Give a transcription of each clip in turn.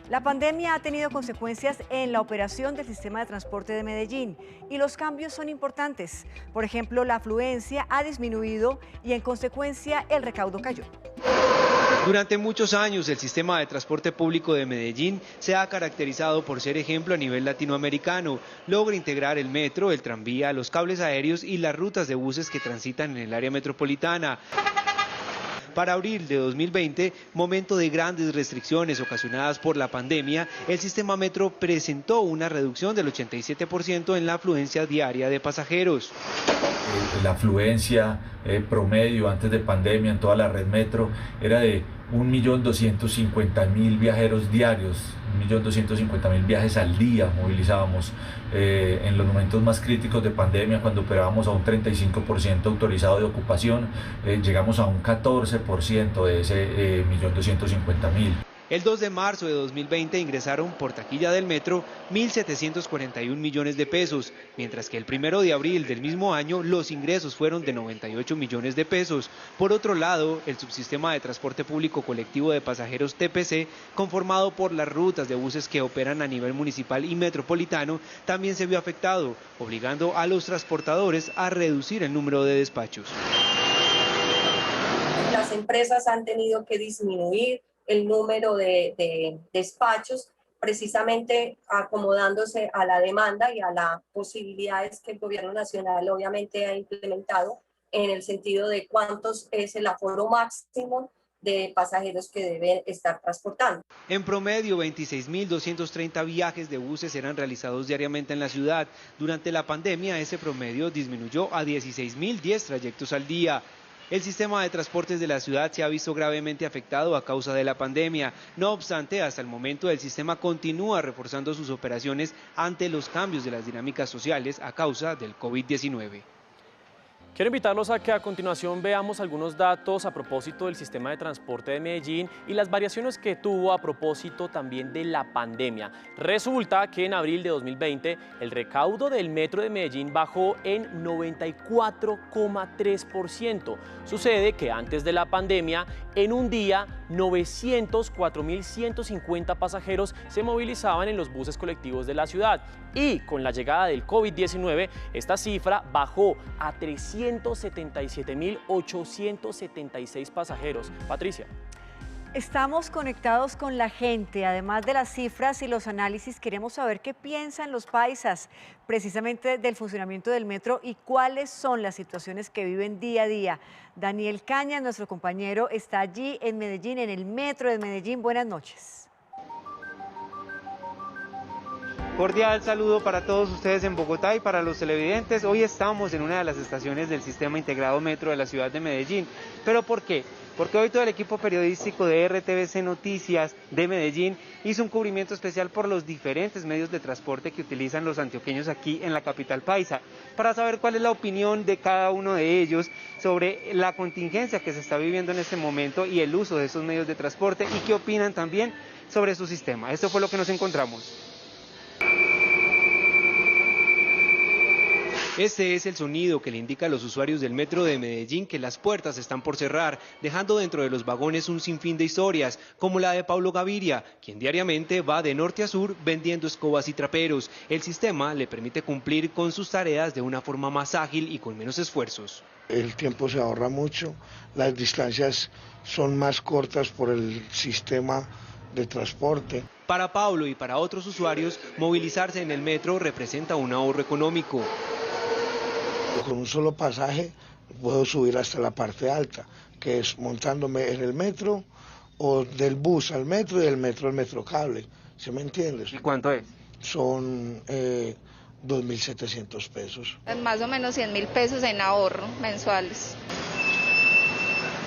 La pandemia ha tenido consecuencias en la operación del sistema de transporte de Medellín y los cambios son importantes. Por ejemplo, la afluencia ha disminuido y en consecuencia el recaudo cayó. Durante muchos años el sistema de transporte público de Medellín se ha caracterizado por ser ejemplo a nivel latinoamericano. Logra integrar el metro, el tranvía, los cables aéreos y las rutas de buses que transitan en el área metropolitana. Para abril de 2020, momento de grandes restricciones ocasionadas por la pandemia, el sistema metro presentó una reducción del 87% en la afluencia diaria de pasajeros. La afluencia promedio antes de pandemia en toda la red metro era de 1.250.000 viajeros diarios, 1.250.000 viajes al día movilizábamos. En los momentos más críticos de pandemia, cuando operábamos a un 35% autorizado de ocupación, llegamos a un 14% de ese 1.250.000. El 2 de marzo de 2020 ingresaron por taquilla del metro 1.741 millones de pesos, mientras que el 1 de abril del mismo año los ingresos fueron de 98 millones de pesos. Por otro lado, el subsistema de transporte público colectivo de pasajeros TPC, conformado por las rutas de buses que operan a nivel municipal y metropolitano, también se vio afectado, obligando a los transportadores a reducir el número de despachos. Las empresas han tenido que disminuir el número de despachos, precisamente acomodándose a la demanda y a las posibilidades que el gobierno nacional obviamente ha implementado en el sentido de cuántos es el aforo máximo de pasajeros que deben estar transportando. En promedio, 26.230 viajes de buses eran realizados diariamente en la ciudad. Durante la pandemia, ese promedio disminuyó a 16.010 trayectos al día. El sistema de transportes de la ciudad se ha visto gravemente afectado a causa de la pandemia. No obstante, hasta el momento el sistema continúa reforzando sus operaciones ante los cambios de las dinámicas sociales a causa del COVID-19. Quiero invitarlos a que a continuación veamos algunos datos a propósito del sistema de transporte de Medellín y las variaciones que tuvo a propósito también de la pandemia. Resulta que en abril de 2020 el recaudo del metro de Medellín bajó en 94,3%. Sucede que antes de la pandemia, en un día, 904.150 pasajeros se movilizaban en los buses colectivos de la ciudad. Y con la llegada del COVID-19, esta cifra bajó a 377.876 pasajeros. Patricia. Estamos conectados con la gente, además de las cifras y los análisis, queremos saber qué piensan los paisas precisamente del funcionamiento del metro y cuáles son las situaciones que viven día a día. Daniel Cañas, nuestro compañero, está allí en Medellín, en el metro de Medellín. Buenas noches. Cordial saludo para todos ustedes en Bogotá y para los televidentes. Hoy estamos en una de las estaciones del Sistema Integrado Metro de la ciudad de Medellín. ¿Pero por qué? Porque hoy todo el equipo periodístico de RTVC Noticias de Medellín hizo un cubrimiento especial por los diferentes medios de transporte que utilizan los antioqueños aquí en la capital paisa, para saber cuál es la opinión de cada uno de ellos sobre la contingencia que se está viviendo en este momento y el uso de esos medios de transporte y qué opinan también sobre su sistema. Esto fue lo que nos encontramos. Este es el sonido que le indica a los usuarios del metro de Medellín que las puertas están por cerrar, dejando dentro de los vagones un sinfín de historias, como la de Pablo Gaviria, quien diariamente va de norte a sur vendiendo escobas y traperos. El sistema le permite cumplir con sus tareas de una forma más ágil y con menos esfuerzos. El tiempo se ahorra mucho, las distancias son más cortas por el sistema de transporte. Para Pablo y para otros usuarios, movilizarse en el metro representa un ahorro económico. Con un solo pasaje puedo subir hasta la parte alta, que es montándome en el metro o del bus al metro y del metro al metrocable, ¿sí me entiendes? ¿Y cuánto es? Son 2.700 pesos. Más o menos 100.000 pesos en ahorro mensuales.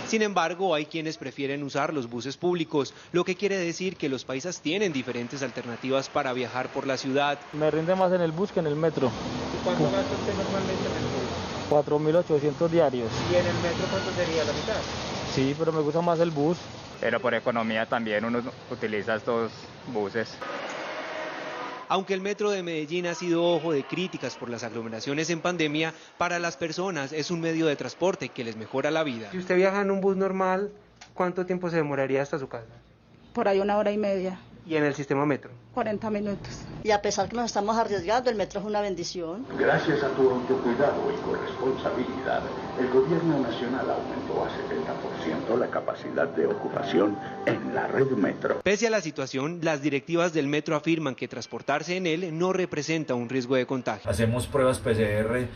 Sin embargo, hay quienes prefieren usar los buses públicos, lo que quiere decir que los paisas tienen diferentes alternativas para viajar por la ciudad. Me rinde más en el bus que en el metro. ¿Y cuánto gasta usted normalmente en el bus? 4.800 diarios. ¿Y en el metro cuánto sería, la mitad? Sí, pero me gusta más el bus. Pero por economía también uno utiliza estos buses. Aunque el metro de Medellín ha sido ojo de críticas por las aglomeraciones en pandemia, para las personas es un medio de transporte que les mejora la vida. Si usted viaja en un bus normal, ¿cuánto tiempo se demoraría hasta su casa? Por ahí 1 hora y media. ¿Y en el sistema metro? 40 minutos. Y a pesar que nos estamos arriesgando, el metro es una bendición. Gracias a tu autocuidado y corresponsabilidad, el gobierno nacional aumentó a 70% la capacidad de ocupación en la red metro. Pese a la situación, las directivas del metro afirman que transportarse en él no representa un riesgo de contagio. Hacemos pruebas PCR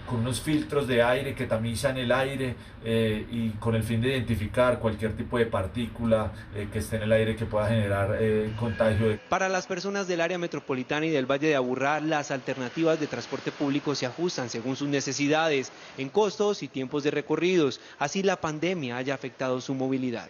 con unos filtros de aire que tamizan el aire y con el fin de identificar cualquier tipo de partícula que esté en el aire que pueda generar contagio. Para las personas del área metropolitana y del Valle de Aburrá, las alternativas de transporte público se ajustan según sus necesidades, en costos y tiempos de recorridos. Así la pandemia haya afectado su movilidad.